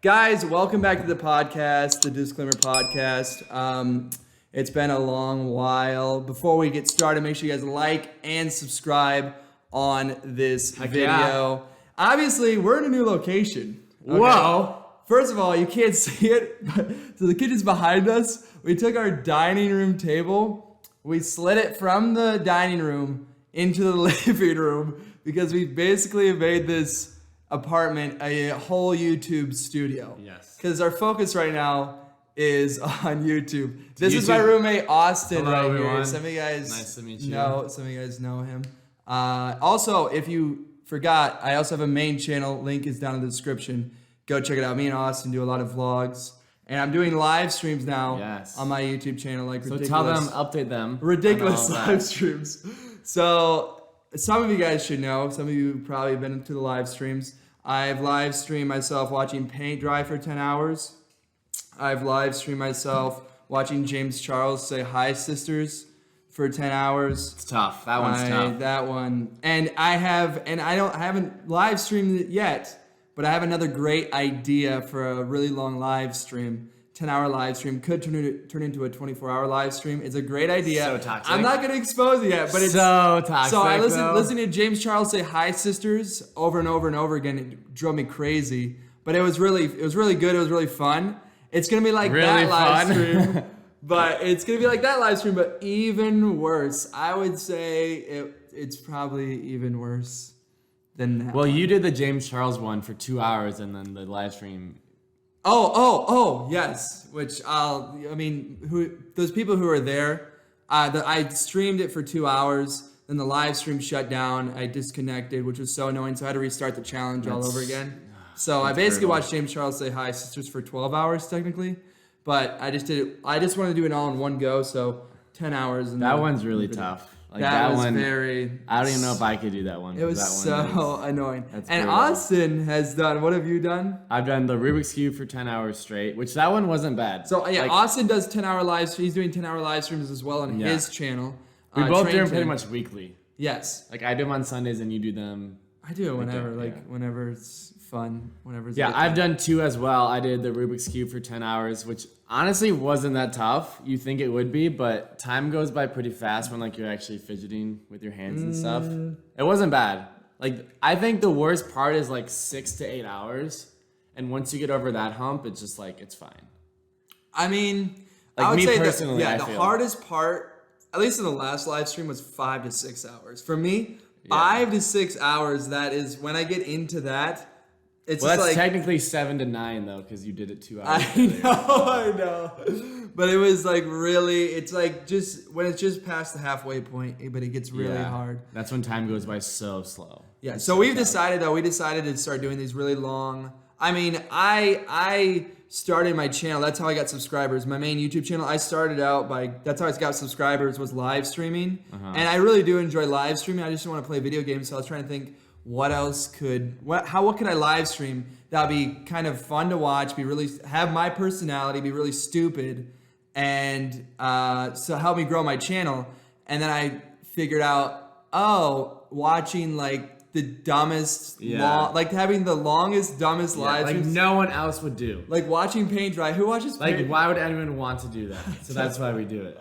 Guys, welcome back to the podcast, the DisClaymer podcast. It's been a long while. Before we get started, make sure you guys like and subscribe on this video. Yeah. Obviously, we're in a new location. Okay? Whoa. First of all, you can't see it, so the kitchen's behind us. We took our dining room table, we slid it from the dining room into the living room because we basically made this apartment a whole YouTube studio. Yes. Because our focus right now is on YouTube. This is my roommate Austin. Hello, right everyone. here. Some of you guys Nice to meet you. some of you guys know him. Also, if you forgot, I also have a main channel. Link is down in the description. Go check it out. Me and Austin do a lot of vlogs. And I'm doing live streams now on my YouTube channel. Like so tell them, update them. Ridiculous live streams. So some of you guys should know. Some of you probably have been to the live streams. I've live streamed myself watching paint dry for 10 hours. I've live streamed myself watching James Charles say hi sisters for 10 hours. It's tough. That one's tough. That one. And I haven't live streamed it yet, but I have another great idea for a really long live stream. 10-hour live stream could turn into a 24-hour live stream. It's a great idea. So toxic. I'm not going to expose it yet, but it's so toxic. So I listened to James Charles say hi sisters over and over and over again. It drove me crazy, but it was really good. It was really fun. It's going to be like really that live fun. stream, but it's going to be like that live stream, but even worse. I would say it's probably even worse than that. Well, you did the James Charles one for 2 hours, and then the live stream. Oh, yes. Which those people who are there, I streamed it for 2 hours. Then the live stream shut down. I disconnected, which was so annoying. So I had to restart the challenge all over again. So I basically watched James Charles say hi sisters for 12 hours technically, but I just did it. I just wanted to do it all in one go. So 10 hours. And that one's really tough. Like that was one, very. I don't even know if I could do that one. It was so annoying. And brutal. Austin has done. What have you done? I've done the Rubik's Cube for 10 hours straight, which that one wasn't bad. So yeah, Austin does 10-hour live streams. He's doing 10-hour live streams as well on his channel. We both do them pretty much weekly. Yes. Like I do them on Sundays and you do them. I do it whenever, whenever it's fun, whenever it's I've done 2 as well. I did the Rubik's Cube for 10 hours, which honestly wasn't that tough. You think it would be, but time goes by pretty fast when like you're actually fidgeting with your hands and stuff. It wasn't bad. Like I think the worst part is like 6 to 8 hours, and once you get over that hump, it's just like it's fine. I mean, like I would me say personally, the hardest part, at least in the last live stream, was 5 to 6 hours. For me, 5 to 6 hours. That is when I get into that. It's well, just that's like, technically 7 to 9 though, because you did it 2 hours. I know. But it was like really, it's like just when it's just past the halfway point, but it gets really hard. That's when time goes by so slow. Yeah. It's So we decided to start doing these really long. I mean, I started my channel. That's how I got subscribers. My main YouTube channel. I started out that's how I got subscribers, was live streaming. And I really do enjoy live streaming. I just don't want to play video games. So I was trying to think, what could I live stream that would be kind of fun to watch, have my personality, be really stupid, and so help me grow my channel. And then I figured out, watching like the dumbest, like having the longest, dumbest live streams. Like no one else would do. Like watching paint dry. Who watches paint? Like why would anyone want to do that? So that's why we do it.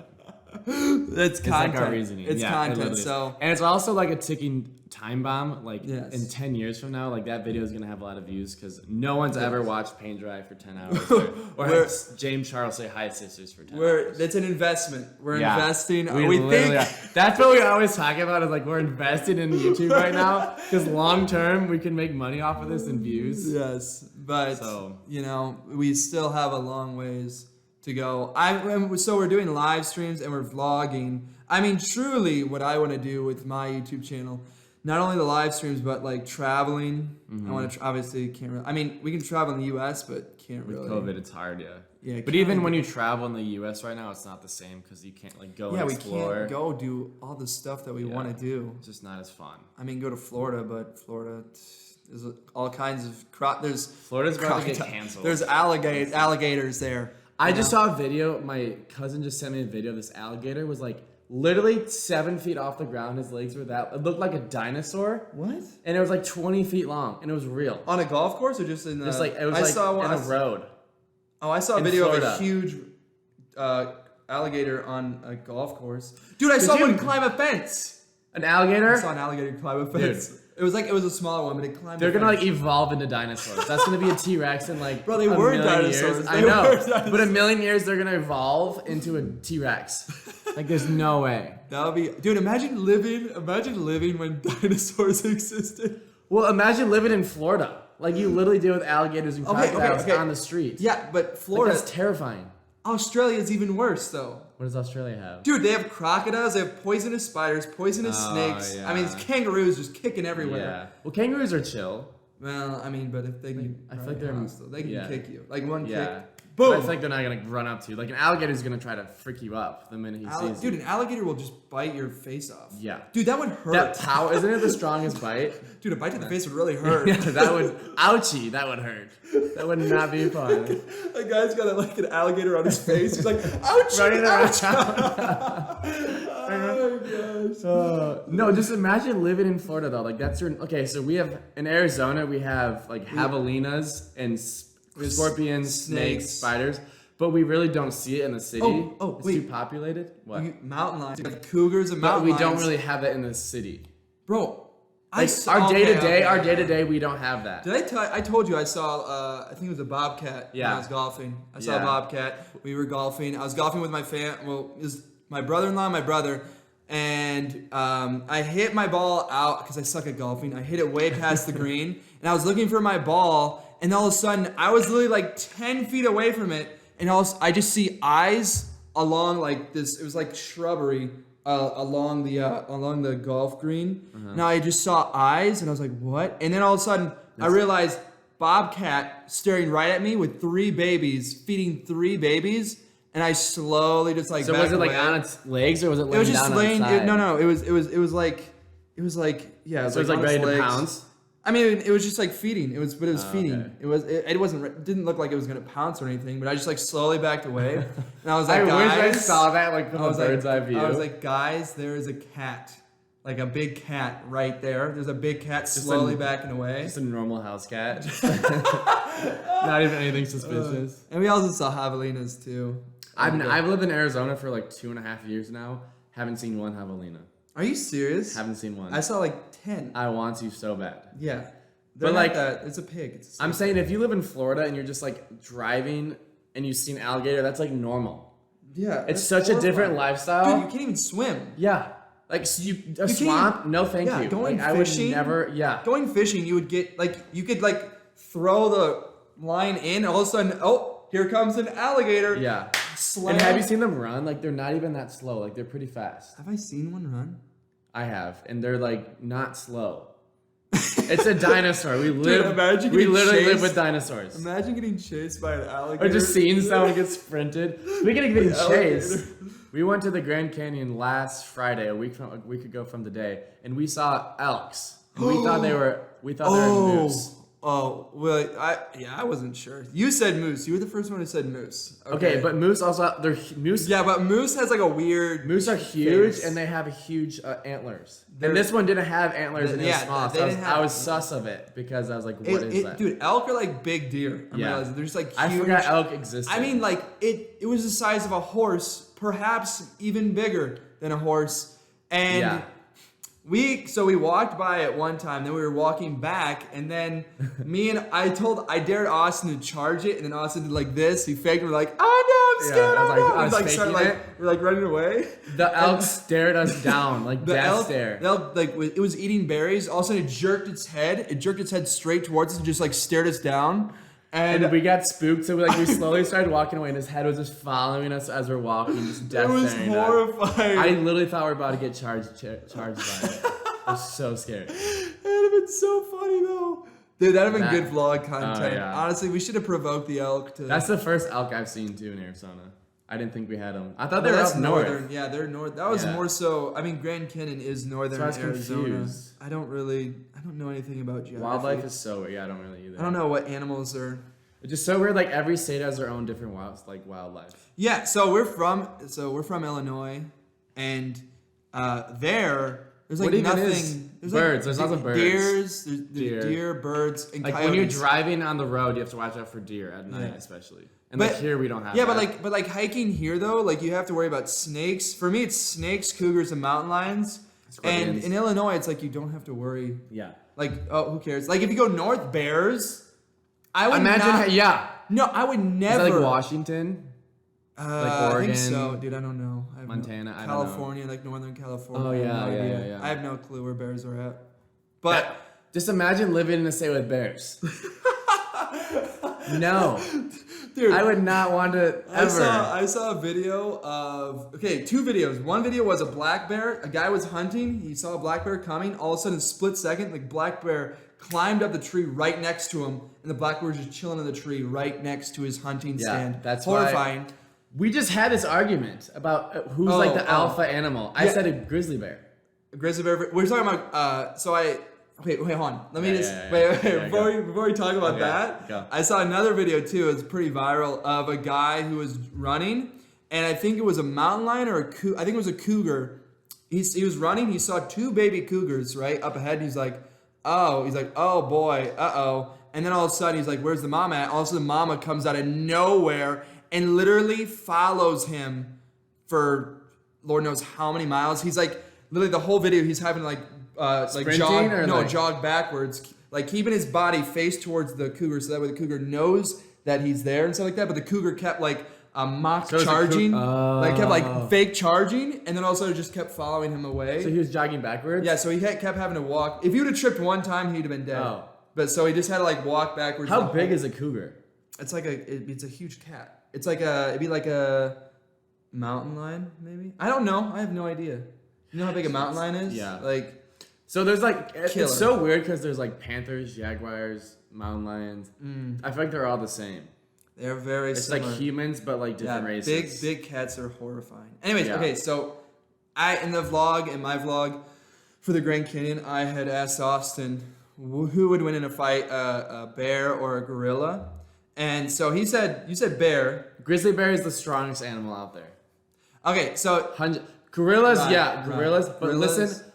That's content. Like our reasoning. It's content. So and it's also like a ticking time bomb. Like Yes. in 10 years from now, like that video is gonna have a lot of views because no one's ever watched paint dry for 10 hours or had James Charles say hi sisters for 10 hours. That's an investment. We're investing. We think that's what we always talk about is like we're investing in YouTube right now because long term we can make money off of this and views. Yes, but we still have a long ways to go. So we're doing live streams and we're vlogging. I mean, truly, what I want to do with my YouTube channel, not only the live streams, but like traveling. I want to obviously can't. Really, I mean, we can travel in the U.S., but can't really. With COVID, it's hard, Yeah, but even when you travel in the U.S. right now, it's not the same because you can't like go and explore. We can't go do all the stuff that we want to do. It's just not as fun. I mean, go to Florida, but Florida, there's all kinds of Florida's about to get canceled. There's alligators there. I just saw a video. My cousin just sent me a video. This alligator was like literally 7 feet off the ground. His legs were that. It looked like a dinosaur. What? And it was like 20 feet long, and it was real. On a golf course or just in the... Just like it was in a road. Oh, I saw a in video Florida. of a huge alligator on a golf course. Dude, I saw one climb a fence. An alligator? I saw an alligator climb a fence. Dude. It was a smaller one, but it climbed. They're a gonna fence. like evolve into dinosaurs. That's gonna be a T-Rex in like Bro, they a were million dinosaurs. years. They I know, were dinosaurs. but a million years they're gonna evolve into a T-Rex. Like there's no way. That would be, dude. Imagine living when dinosaurs existed. Well, imagine living in Florida. Like you literally deal with alligators and crocodiles on the street. Yeah, but Florida. Like, that's terrifying. Australia is even worse, though. What does Australia have? Dude, they have crocodiles, they have poisonous spiders, poisonous snakes. Yeah. I mean, kangaroos just kicking everywhere. Yeah. Well, kangaroos are chill. Well, I mean, but if they can, I feel like they're hostile. They can kick you. Like one kick. But Boom. I think they're not gonna run up to you. Like an alligator's gonna try to freak you up the minute he sees you. Dude, an alligator will just bite your face off. Yeah. Dude, that would hurt. That power, isn't it the strongest bite? Dude, a bite to the face would really hurt. Yeah, that would, ouchie, that would hurt. That would not be fun. A guy's got like an alligator on his face. He's like, ouchie, Running ouch. Oh my gosh. No, just imagine living in Florida though. Like that's your, okay, so we have, in Arizona, we have like javelinas and scorpions, snakes, spiders. But we really don't see it in the city. It's too populated. What? Mountain lions, like cougars and but mountain lions. we don't really have that in the city. Bro, like our day to day, we don't have that. Did I tell? I told you I saw. I think it was a bobcat. When I was golfing. I saw a bobcat. We were golfing. I was golfing with my Well, it was my brother-in-law, and my brother, and I hit my ball out because I suck at golfing. I hit it way past the green, and I was looking for my ball, and all of a sudden I was literally like 10 feet away from it. And also, I just see eyes along like this. It was like shrubbery along the golf green. Now I just saw eyes, and I was like, "What?" And then all of a sudden, I realized bobcat staring right at me with 3 babies, feeding 3 babies, and I slowly just like. So was it like on its legs, or was it laying It was just down laying. on its side? No. It was like yeah. It was So it was like on ready its to legs. pounce. I mean, it was just like feeding. It was feeding. Okay. It didn't look like it was gonna pounce or anything. But I just like slowly backed away, and I was I like, wish I guys, saw that like from a bird's eye view. I was like, guys, there is a cat, like a big cat right there. There's a big cat slowly backing away. Just a normal house cat. Not even anything suspicious. And we also saw javelinas too. I've lived in Arizona for like 2.5 years now. Haven't seen one javelina. Are you serious? Haven't seen one. I saw like 10. I want to so bad. Yeah. But like that. It's a pig. I'm saying if you live in Florida and you're just like driving and you see an alligator, that's like normal. Yeah. It's such a different lifestyle. Dude, you can't even swim. Yeah. Like a swamp? No, thank you. Going like, fishing. I would never. Yeah. Going fishing, you would get like you could like throw the line in, and all of a sudden, oh, here comes an alligator. Yeah. Slam. And have you seen them run? Like they're not even that slow. Like they're pretty fast. Have I seen one run? I have, and they're like not slow. It's a dinosaur. We Dude, literally live with dinosaurs. Imagine getting chased by an alligator. Or just seeing someone get sprinted. Speaking of getting chased, we went to the Grand Canyon last Friday, a week ago from today, and we saw elks. And we thought they were moose. Oh, well, I wasn't sure. You said moose. You were the first one who said moose. Okay, but moose also moose. Yeah, but moose has like a weird. Moose are huge face. and they have huge antlers. And this one didn't have antlers and it was small. So I was sus of it because I was like, what is that? Dude, elk are like big deer. I'm realizing they're just like huge. I forgot elk existed. I mean, like it was the size of a horse, perhaps even bigger than a horse. And we walked by it one time, then we were walking back, and then I dared Austin to charge it, and then Austin did like this. He faked, and we're like, oh no, I'm scared. I was we're like running away. The elk stared us down, like death stare. The elk, like it was eating berries. All of a sudden, it jerked its head straight towards us, and just like stared us down. And we got spooked, so we slowly started walking away, and his head was just following us as we're walking, just death staring. It was horrifying. I literally thought we were about to get charged by it. I was so scared. It would have been so funny though. Dude, that'd have been good vlog content. Oh, yeah. Honestly, we should have provoked the elk to. That's the first elk I've seen too in Arizona. I didn't think we had them. I thought they were up northern. north. Yeah, they're north. That was more so. I mean, Grand Canyon is northern So I was Arizona. confused. I don't know anything about geography. Wildlife is so weird. Yeah, I don't really either. I don't know what animals are. It's just so weird. Like every state has their own different wildlife. Yeah, so we're from Illinois, and there's like What even nothing. is There's birds? Like, There's lots of birds. There's deer, birds, and like coyotes. when you're driving on the road, you have to watch out for deer at night, Yeah. especially. And like here we don't have. Yeah, that. but like hiking here though, like you have to worry about snakes. For me, it's snakes, cougars, and mountain lions. Scorpions. And in Illinois, it's like you don't have to worry. Yeah. Like, oh, who cares? Like if you go north, bears. I would Imagine. not, Yeah. No, I would Is never. that like Washington? Like I Oregon, think so, dude. I don't know. I have Montana, I don't know. California, like Northern California. Oh, I have yeah, no yeah, idea. yeah, yeah. I have no clue where bears are at. But Just imagine living in a state with bears. No. dude, I would not want to ever. I saw a video of two videos. One video was a black bear. A guy was hunting. He saw a black bear coming. All of a sudden, split second, the black bear climbed up the tree right next to him, and the black bear was just chilling in the tree right next to his hunting stand. That's horrifying. We just had this argument about who's like the alpha animal. I said a grizzly bear. A grizzly bear. We're talking about. Wait, hold on. Let me Yeah, before we talk about that. Go. I saw another video too. It's pretty viral of a guy who was running, and I think it was a mountain lion or I think it was a cougar. He was running. He saw two baby cougars right up ahead. And he's like, oh boy, and then all of a sudden he's like, where's the mama at? All of a sudden the mama comes out of nowhere and literally follows him for Lord knows how many miles. He's like literally the whole video he's having like jog backwards, like keeping his body face towards the cougar so that way the cougar knows that he's there and stuff like that. But the cougar kept like mock charging, like kept like fake charging, and then also just kept following him away. So he was jogging backwards? Yeah, so he kept having to walk. If he would have tripped one time, he'd have been dead. Oh. But so he just had to like walk backwards. How big is a cougar? It's like it's a huge cat. It's like it'd be like a mountain lion, maybe. I don't know. I have no idea. You know how big a mountain lion is? Yeah. Like. So there's like Killer. it's so weird because there's like panthers, jaguars, mountain lions. I feel like they're all the same. They're very It's similar. like humans, but like different races. Big cats are horrifying. Anyways, Yeah. okay, so in my vlog for the Grand Canyon, I had asked Austin who would win in a fight, a bear or a gorilla, and so you said bear. Grizzly bear is the strongest animal out there. Okay, so Gorillas, Right. gorillas. But Gorillas. listen,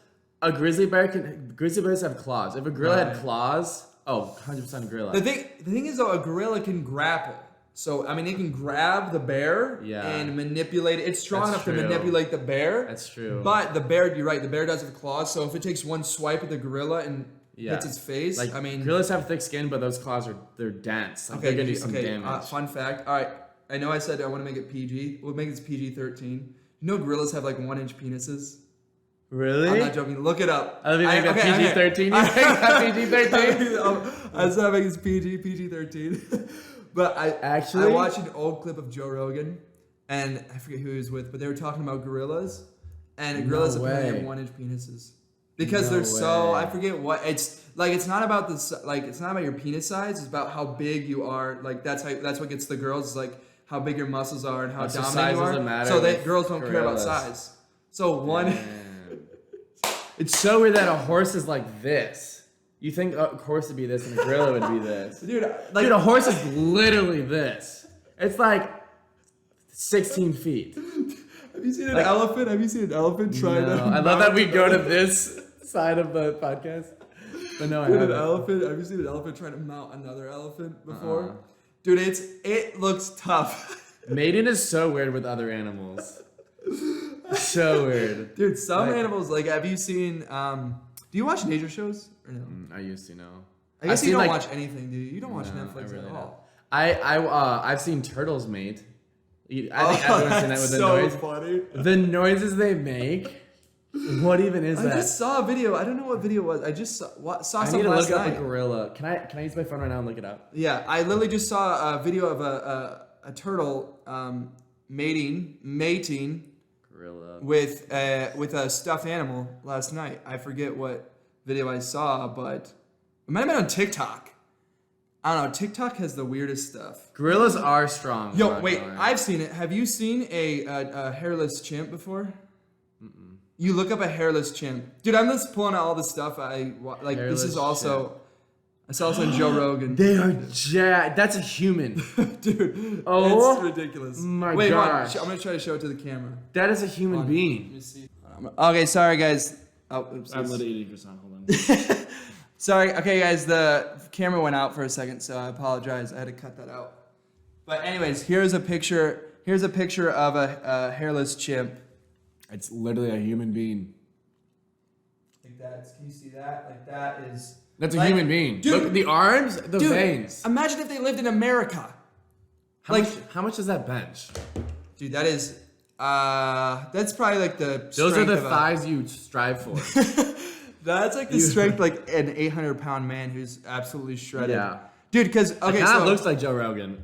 grizzly bears have claws. If a gorilla had claws, 100% gorilla. the thing is though, a gorilla can grapple. So I mean, it can grab the bear and manipulate it. It's strong That's enough true. to manipulate the bear. That's true. But the bear, you're right. The bear does have claws. So if it takes one swipe at the gorilla and hits its face, Like, I mean, gorillas have thick skin, but those claws they're dense. Like, they're gonna do some damage. Fun fact. All right, I know I said I want to make it PG. We'll make this PG-13. You know, gorillas have like 1-inch penises. Really? I'm not joking. Look it up. I make that PG-13. You make that PG-13? I said I make this PG-13. But I watched an old clip of Joe Rogan, and I forget who he was with, but they were talking about gorillas, and gorillas apparently have 1-inch penises because they're so, I forget what it's like. It's not about it's not about your penis size. It's about how big you are. Like that's what gets the girls. Is like how big your muscles are and how dominant size you are. doesn't matter So with girls don't care about gorillas. size. So one. It's so weird that a horse is like this. You think a horse would be this and a gorilla would be this. Dude, Dude, a horse is literally this. It's like 16 feet. Have you seen an elephant? Have you seen an elephant trying to? I love that we go to this side of the podcast. But no, I haven't. Have you seen an elephant trying to mount another elephant before? Dude, it looks tough. Mating is so weird with other animals. So weird. Dude, some animals, like, have you seen, do you watch nature shows or no? I used to know. I guess you don't watch anything, do you? You don't watch Netflix really at all. I've seen turtles mate. I think everyone's seen that with the noise. Funny. The noises they make. What even is that? I just saw a video. I don't know what video it was. I just saw I something need to last look up night. a gorilla. Can I use my phone right now and look it up? Yeah, I literally just saw a video of a turtle mating Gorilla. with a stuffed animal last night. I forget what video I saw, but it might have been on TikTok. I don't know. TikTok has the weirdest stuff. Gorillas are strong. Yo, wait, I've seen it. Have you seen a hairless chimp before? You look up a hairless chimp, dude. I'm just pulling out all the stuff I like. Hairless this is also. I saw this on Joe Rogan. They are jacked. That's a human. Dude, Oh, it's ridiculous. My Wait, gosh. I'm going to try to show it to the camera. That is a human Let being. me see. Okay, sorry, guys. Oh, oops. I'm literally eating croissant. Hold on. Sorry. Okay, guys, the camera went out for a second, so I apologize. I had to cut that out. But anyways, here's a picture. Here's a picture of a hairless chimp. It's literally a human being. Like that. Can you see that? Like that is... That's a like, human being. Dude, look, the arms, the veins. Imagine if they lived in America. How much is that bench? Dude, that is... that's probably like the... Those are the strength of thighs you strive for. That's like the strength like an 800-pound man who's absolutely shredded. Yeah. Dude, because... Okay, it kind of looks like Joe Rogan.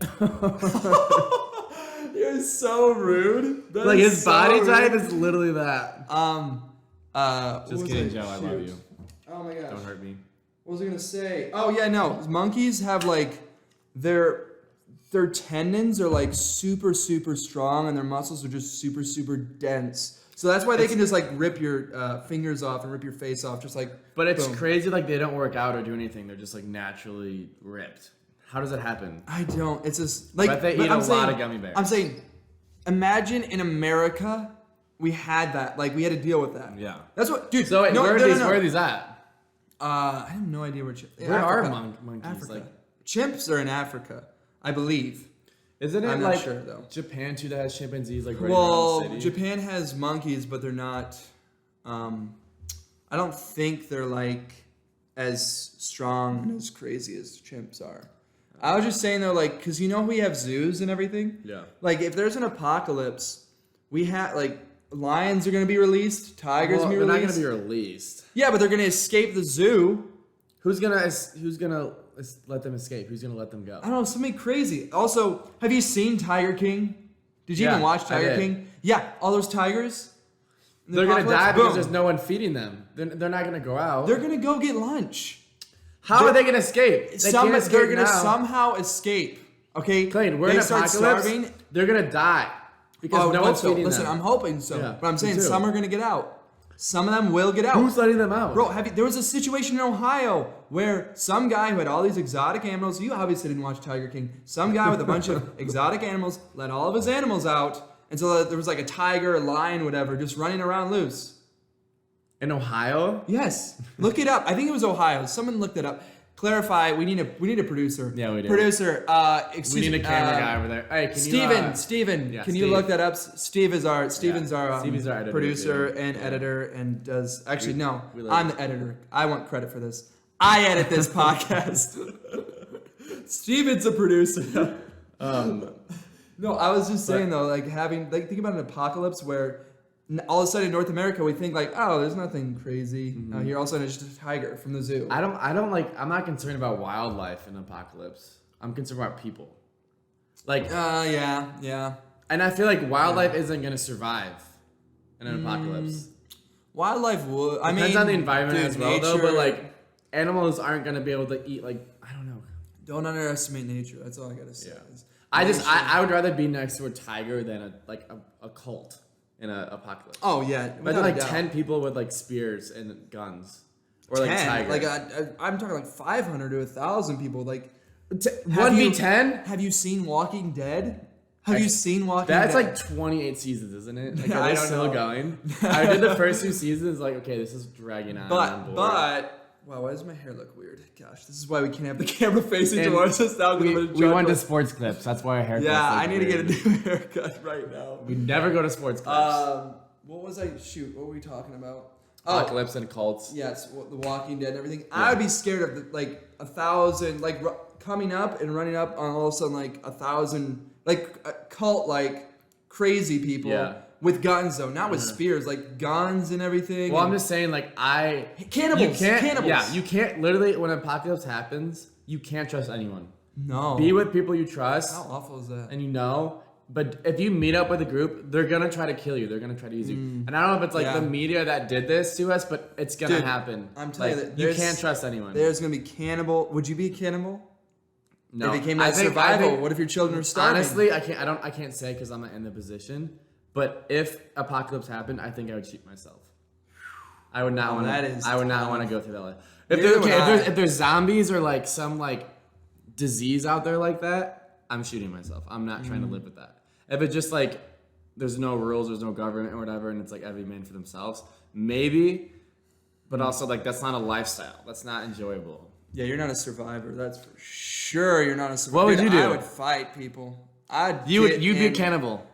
You're so rude. That like is his so body rude. type is literally that. Just kidding, Joe. I love you. Oh my gosh. Don't hurt me. What was I gonna say? Oh yeah, no. Monkeys have like their tendons are like super strong and their muscles are just super dense. So that's why they can just like rip your fingers off and rip your face off, just like. But it's boom. crazy. Like they don't work out or do anything. They're just like naturally ripped. How does that happen? I don't. It's just like. But they eat a lot of gummy bears. I'm saying, imagine in America we had that. Like we had to deal with that. Yeah. That's what, dude. So wait, no, where no, are these at? I have no idea where. Where are monkeys? Africa. Like Chimps are in Africa, I believe. Isn't it I'm like not sure though. Japan too that has chimpanzees like right Well, around the city? Japan has monkeys, but they're not. I don't think they're like as strong and as crazy as chimps are. I was just saying though, like, cause you know we have zoos and everything. Yeah. Like, if there's an apocalypse, we have like lions are gonna be released, tigers Well, are they're gonna not be gonna released. be released. Yeah, but they're gonna escape the zoo. Who's gonna let them escape? Who's gonna let them go? I don't know, something crazy. Also, have you seen Tiger King? Did you Yeah, even watch I Tiger did. King? Yeah, all those tigers. in the They're gonna apocalypse, die because boom. there's no one feeding them. They're not gonna go out. They're gonna go get lunch. How are they gonna escape? They can't They're escape gonna now. somehow escape. Okay, Clayton, we're they in start apocalypse. starving. They're gonna die because Oh, no hope one's so. feeding Listen, them. I'm hoping so, Yeah, but I'm me saying too. some are gonna get out. Some of them will get out. Who's letting them out? Bro, there was a situation in Ohio where some guy who had all these exotic animals, you obviously didn't watch Tiger King, some guy with a bunch of exotic animals let all of his animals out, and so there was like a tiger, a lion, whatever, just running around loose. In Ohio? Yes, look it up. I think it was Ohio. Someone looked it up. Clarify. We need a producer. Yeah, we do. Producer. Excuse We need me. a camera guy over there. Hey, can Steven, yeah, can you Steve. look that up? Steven's our Stevie's our editor, producer too. and editor and does actually no, we love I'm it. the editor. I want credit for this. I edit this podcast. Steven's a producer. No, I was just saying though, like think about an apocalypse where all of a sudden in North America we think like, oh, there's nothing crazy here. All of a sudden it's just a tiger from the zoo. I'm not concerned about wildlife in apocalypse. I'm concerned about people. Like, yeah. and I feel like wildlife isn't gonna survive in an apocalypse. Wildlife would. I Depends mean, on the environment dude, as well, though. But nature- like, animals aren't gonna be able to eat. Like, I don't know. don't underestimate nature. That's all I gotta say. Yeah. I would rather be next to a tiger than a cult in an apocalypse. Oh yeah, Imagine without a like doubt. 10 people with like spears and guns, or like 10, tiger. like I'm talking like 500 to 1,000 people. Like, One have you- v 10. Have you seen Walking Dead? Have you seen Walking That's Dead? like 28 seasons, isn't it? Like, Yeah, are I they don't still know. going? I did the first 2 seasons. Like, okay, this is dragging on. I'm bored. but wow, why does my hair look weird? Gosh, this is why we can't have the camera facing And towards us now. we went to sports clips. That's why our hair. Yeah, I need to get a new haircut right now. We never go to sports clips. What was I? Shoot, what were we talking about? Apocalypse and cults. Yes, the Walking Dead and everything. I would be scared of like 1,000, like coming up and running up on all of a sudden like 1,000, like a cult, like crazy people with guns though, not with spears, like guns and everything. Well, and I'm just saying, like cannibals. Cannibals. Yeah, you can't literally when an apocalypse happens, you can't trust anyone. No. Be with people you trust. How awful is that? And you know. But if you meet up with a group, they're gonna try to kill you. They're gonna try to use you. And I don't know if it's like the media that did this to us, but it's gonna happen. I'm telling you that you can't trust anyone. There's gonna be cannibal. Would you be a cannibal? No, It became that survival. What if your children are starving? Honestly, I can't say because I'm not in the position. But if apocalypse happened, I think I would shoot myself. I would not want to. I would not want to go through that life. If there's zombies or like some like disease out there like that, I'm shooting myself. I'm not trying to live with that. If it's just like there's no rules, there's no government or whatever, and it's like every man for themselves, maybe. But also like that's not a lifestyle. That's not enjoyable. Yeah, you're not a survivor. That's for sure. You're not a survivor. What would you do? I would fight people. You'd be a cannibal.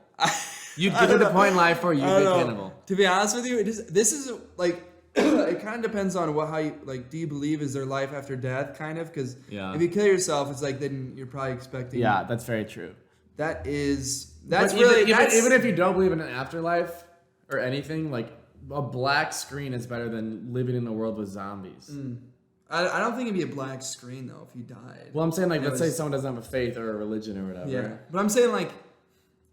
You'd get to the point in life where you'd be a cannibal. To be honest with you, this is like it kind of depends on how you like. Do you believe is there life after death? Kind of, because if you kill yourself, it's like then you're probably expecting. Yeah, that's very true. That's even if you don't believe in an afterlife or anything, like a black screen is better than living in a world with zombies. I don't think it'd be a black screen though if you died. Well, I'm saying like let's say someone doesn't have a faith or a religion or whatever. Yeah, but I'm saying like.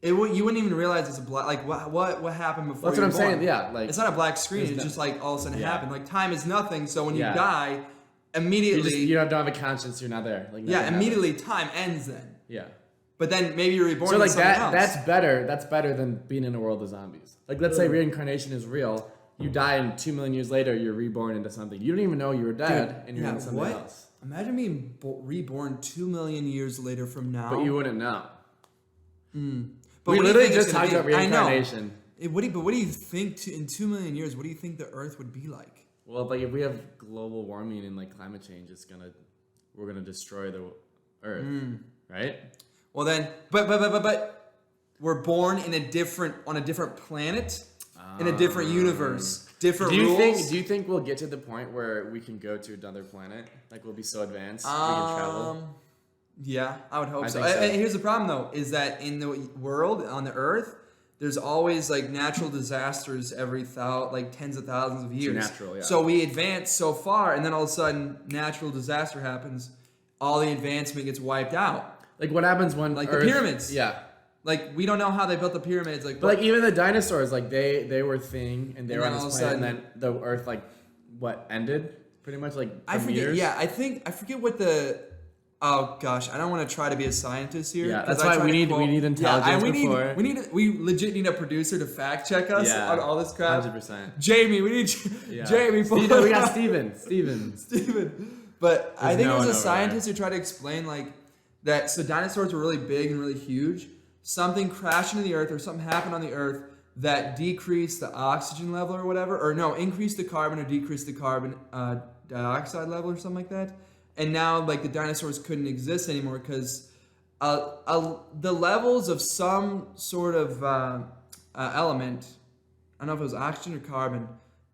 You wouldn't even realize it's a black. Like what happened before? That's what I'm saying. Yeah, like it's not a black screen. It's just like all of a sudden it happened. Like time is nothing. So when you die, immediately you don't have a conscience. You're not there. Like immediately time ends then. Yeah. But then maybe you're reborn. So like else. that's better. That's better than being in a world of zombies. Like let's say reincarnation is real. You die and 2 million years later you're reborn into something. You don't even know you were dead and you're in something else. Imagine being reborn 2 million years later from now. But you wouldn't know. But we literally just talked about reincarnation. But what do you think in 2 million years? What do you think the Earth would be like? Well, like if we have global warming and like climate change, we're gonna destroy the Earth, right? Well then, but we're born on a different planet, in a different universe, different rules. Do you think we'll get to the point where we can go to another planet? Like we'll be so advanced we can travel? Yeah, I would hope so. Think so. Here's the problem, though, is that in the world, on the Earth, there's always like natural disasters every tens of thousands of years. It's natural, yeah. So we advance so far, and then all of a sudden, natural disaster happens. All the advancement gets wiped out. Like what happens when Earth, the pyramids? Yeah. Like we don't know how they built the pyramids. But like even the dinosaurs, like they were a thing, and they were on this planet, and then the Earth ended pretty much like. I forget. Years. Yeah, I forget what the. Oh gosh, I don't want to try to be a scientist here. Yeah, that's why we need intelligence. Yeah, we legit need a producer to fact check us on all this crap. 100%. Jamie, we need Jamie. We got Steven. But I think there's a scientist who tried to explain like that. So dinosaurs were really big and really huge. Something crashed into the Earth or something happened on the Earth that decreased the oxygen level or whatever, or no, increased the carbon or decreased the carbon dioxide level or something like that. And now, like, the dinosaurs couldn't exist anymore because the levels of some sort of element, I don't know if it was oxygen or carbon,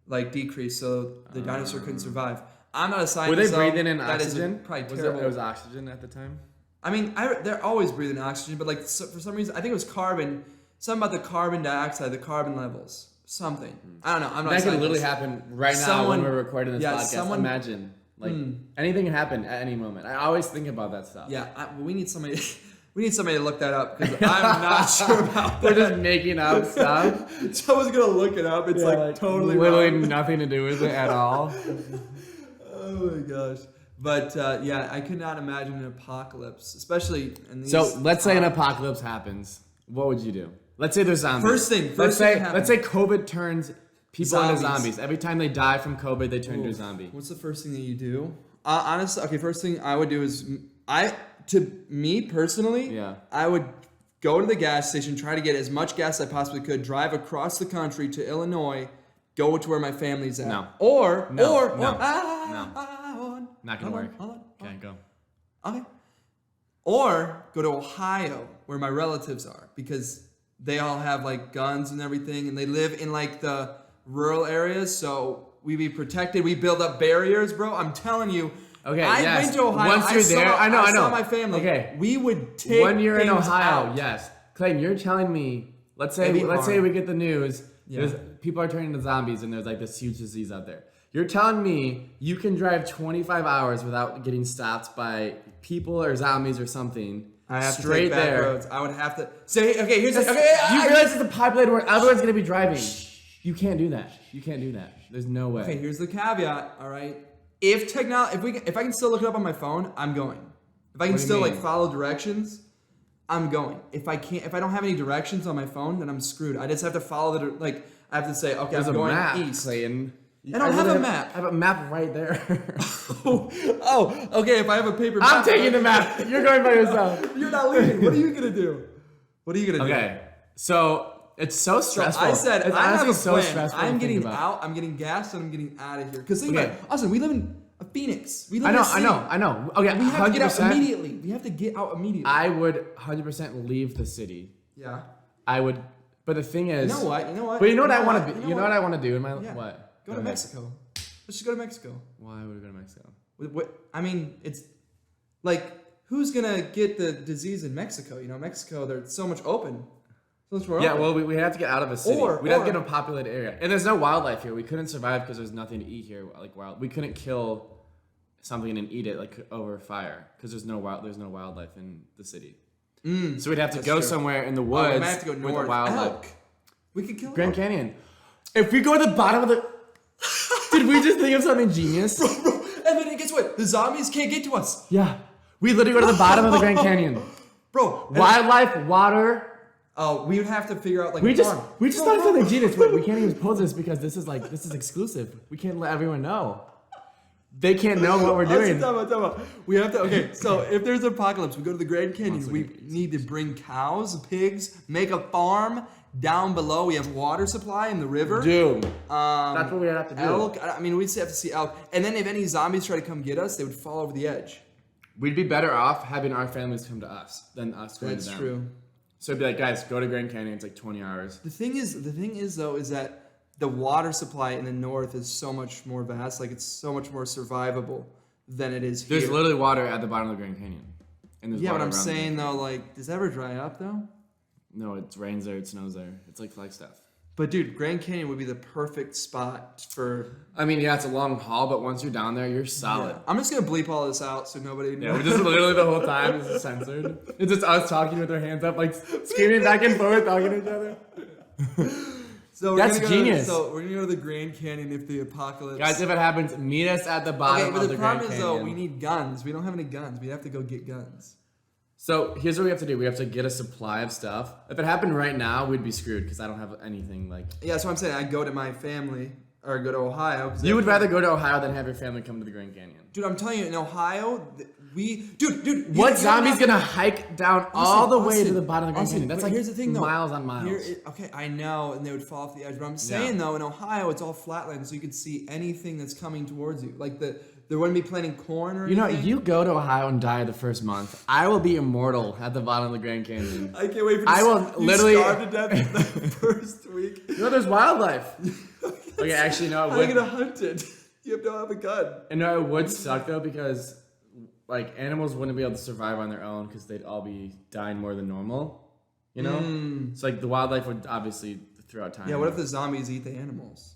like, decreased, so the dinosaur couldn't survive. I'm not a scientist. Were they breathing in oxygen? Probably terrible. It was oxygen at the time? I mean, they're always breathing oxygen, but, like, for some reason, I think it was carbon, something about the carbon dioxide, the carbon levels, something. I don't know. I'm not a scientist. That could literally happen right now when we're recording this podcast. Imagine. Like anything can happen at any moment. I always think about that stuff. Yeah, we need somebody. We need somebody to look that up because I'm not sure about that. We're just making up stuff. Someone's gonna look it up. It's like totally literally wrong. Nothing to do with it at all. Oh my gosh! But I could not imagine an apocalypse, especially in these. So let's say an apocalypse happens. What would you do? Let's say there's zombies. First thing let's say COVID turns people into zombies. Every time they die from COVID, they turn into a zombie. What's the first thing that you do? Honestly, okay. First thing I would do is me personally, I would go to the gas station, try to get as much gas as I possibly could, drive across the country to Illinois, go to where my family's at. No. Or not gonna work. Okay, go. Okay. Or go to Ohio, where my relatives are, because they all have like guns and everything, and they live in like the rural areas, so we be protected. We build up barriers, bro. I'm telling you. Okay, I went to Ohio. Once you're there, I know. I saw my family. Okay, we would take when you're in Ohio. Out. Yes, Clayton, you're telling me. Let's say we get the news. Yeah. People are turning into zombies, and there's like this huge disease out there. You're telling me you can drive 25 hours without getting stopped by people or zombies or something. I have straight to take there. Back roads. I would have to say, okay, here's the. Okay, you realize it's a populated world. Everyone's gonna be driving. You can't do that. You can't do that. There's no way. Okay, here's the caveat. All right, if I can still look it up on my phone, I'm going. If I can still like follow directions, I'm going. If I don't have any directions on my phone, then I'm screwed. I just have to follow I have to say, okay, I'm going east. Clayton. I don't have a map. I have a map right there. Oh, okay. If I have a paper map, I'm taking the map. You're going by yourself. You're not leaving. What are you gonna do? What are you gonna do? Okay, so it's so stressful. I said it's I have a so plan. stressful. I'm to getting think about. out. I'm getting gas, and I'm getting out of here. Because think Okay. about it. Austin, we live in a Phoenix. We live in I a city. know. Okay, We have to get out 100%. immediately. We have to get out immediately. I would 100% leave the city. Yeah. I would, but the thing is, You know what? But you know what I want to be. You know what I want to do in my Yeah. what? Go to ahead. Mexico. Let's just go to Mexico. Why would we go to Mexico? I mean, it's like who's gonna get the disease in Mexico? You know, Mexico, they're so much open. So much more Yeah, open. well, we have to get out of a city. Or- We'd have to or- get a populated area, and there's no wildlife here. We couldn't survive because there's nothing to eat here. Like wild, we couldn't kill something and eat it like over fire because there's no wildlife in the city. So we'd have to go true. somewhere in the we woods might have to go with north. the wildlife. Elk. We could kill Grand elk. Canyon. If we go to the bottom of the, did we just think of something genius? And then guess what? The zombies can't get to us, Yeah, we literally go to the bottom of the Grand Canyon. bro. Wildlife, water. Oh, we would have to figure out like We a just farm. thought of something genius. Wait, we can't even post this because this is exclusive. We can't let everyone know. They can't know what we're doing. Time out. We have to. Okay, so if there's an apocalypse, we go to the Grand Canyon. We need to bring cows, pigs, make a farm. Down below, we have water supply in the river. Dude, that's what we have to do. Elk. I mean, we'd have to see elk. And then if any zombies try to come get us, they would fall over the edge. We'd be better off having our families come to us than us going That's to them. true. So it'd be like, guys, go to Grand Canyon. It's like 20 hours. The thing is though, is that the water supply in the north is so much more vast. Like it's so much more survivable than it is here. There's literally water at the bottom of the Grand Canyon. And there's Yeah, water but I'm around the saying Grand though, like, does that ever dry up though? Canyon. No, it rains there, it snows there. It's like Flagstaff. But dude, Grand Canyon would be the perfect spot for. I mean, yeah, it's a long haul, but once you're down there, you're solid. Yeah. I'm just gonna bleep all this out so nobody. Yeah, we're just literally the whole time this is censored. It's just us talking with our hands up, like screaming back and forth, talking to each other. So That's we're genius. So we're gonna go to the Grand Canyon if the apocalypse. Guys, if it happens, meet us at the bottom okay, but of the the Grand problem is Canyon. though, we need guns. We don't have any guns. We have to go get guns. So here's what we have to do. We have to get a supply of stuff. If it happened right now, we'd be screwed because I don't have anything like. Yeah, that's what I'm saying. I go to my family or go to Ohio. 'Cause You would rather go to Ohio than have your family come to the Grand Canyon. Dude, I'm telling you, in Ohio, dude. What zombie's gonna hike down all the way to the bottom of the Grand Austin, Canyon? That's but like here's the thing, though. miles on miles. Okay, I know, and they would fall off the edge. But I'm saying though, in Ohio, it's all flatland, so you could see anything that's coming towards you. Like there wouldn't be planting corn or You know, anything. you go to Ohio and die the first month. I will be immortal at the bottom of the Grand Canyon. I can't wait for. I will you literally starve to death in the first week. No, there's wildlife. Okay, actually, no, How it are you would. gonna hunt it? You have to have a gun. And no, it would suck though because like animals wouldn't be able to survive on their own because they'd all be dying more than normal. You know, it's like the wildlife would obviously throughout time. Yeah. What if the zombies eat the animals?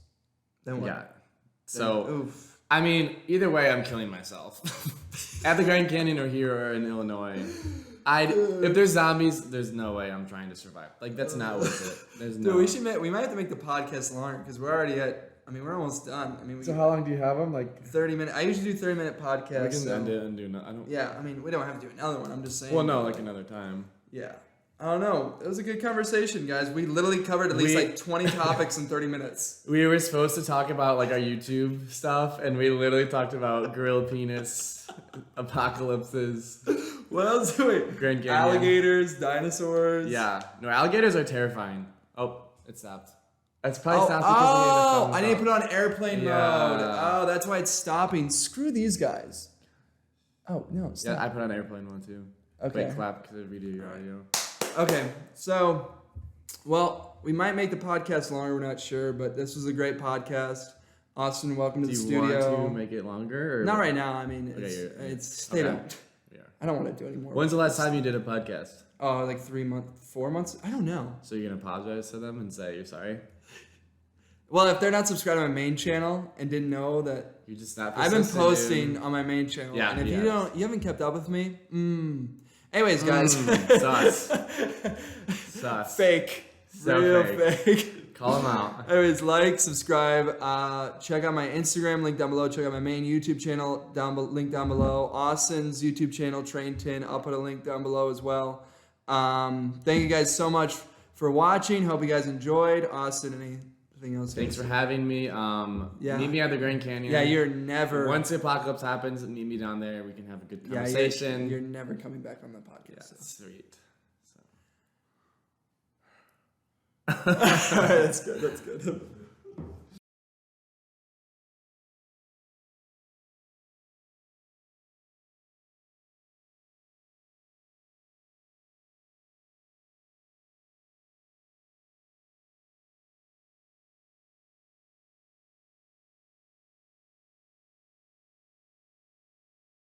Then what? Yeah. So Oof. I mean, either way, I'm killing myself at the Grand Canyon or here or in Illinois. If there's zombies, there's no way I'm trying to survive. Like that's not worth it. There's no. Dude, we might have to make the podcast longer because we're already at. I mean, we're almost done. I mean, So how long do you have them? Like 30 minutes. I usually do 30-minute we podcasts. can so- end it and do no. I don't. Yeah, I mean, we don't have to do another one. I'm just saying. Well, no, like another time. Yeah. I don't know. It was a good conversation, guys. We literally covered at least We- like 20 topics in 30 minutes. We were supposed to talk about like our YouTube stuff, and we literally talked about grilled penis, apocalypses, What else do we? Grand Canyon. Alligators, dinosaurs. Yeah, no, alligators are terrifying. Oh, it stopped. It's probably Oh, stopped because we had the phone I need to call. put it on airplane Yeah. mode. Oh, that's why it's stopping. Screw these guys. Oh, no. Stop. Yeah, I put on airplane one too. Okay. Wait, clap because it video your audio. Okay, so, well, we might make the podcast longer. We're not sure, but this was a great podcast. Austin, welcome to Do the you studio. want to make it longer? Or? Not right now. I mean, Okay, it's they okay. don't. Yeah. I don't want to do anymore. When's the last time you did a podcast? Oh, like 4 months? I don't know. So you're gonna apologize to them and say you're sorry? Well, if they're not subscribed to my main channel and didn't know that You're just not. I've been persistent posting in- on my main channel, Yeah, and if he you has. you haven't kept up with me. Anyways, guys, Sus. Sus. fake, So real fake. fake. Call them out. Anyways, like, subscribe, check out my Instagram link down below. Check out my main YouTube channel link down below. Austin's YouTube channel, Train 10. I'll put a link down below as well. Thank you guys so much for watching. Hope you guys enjoyed. Austin, any Anything else? Thanks for having me. Meet me at the Grand Canyon. Yeah, you're never. Once the apocalypse happens, meet me down there. We can have a good conversation. Yeah, you're never coming back on the podcast. Yeah, sweet. All right, that's good. That's good.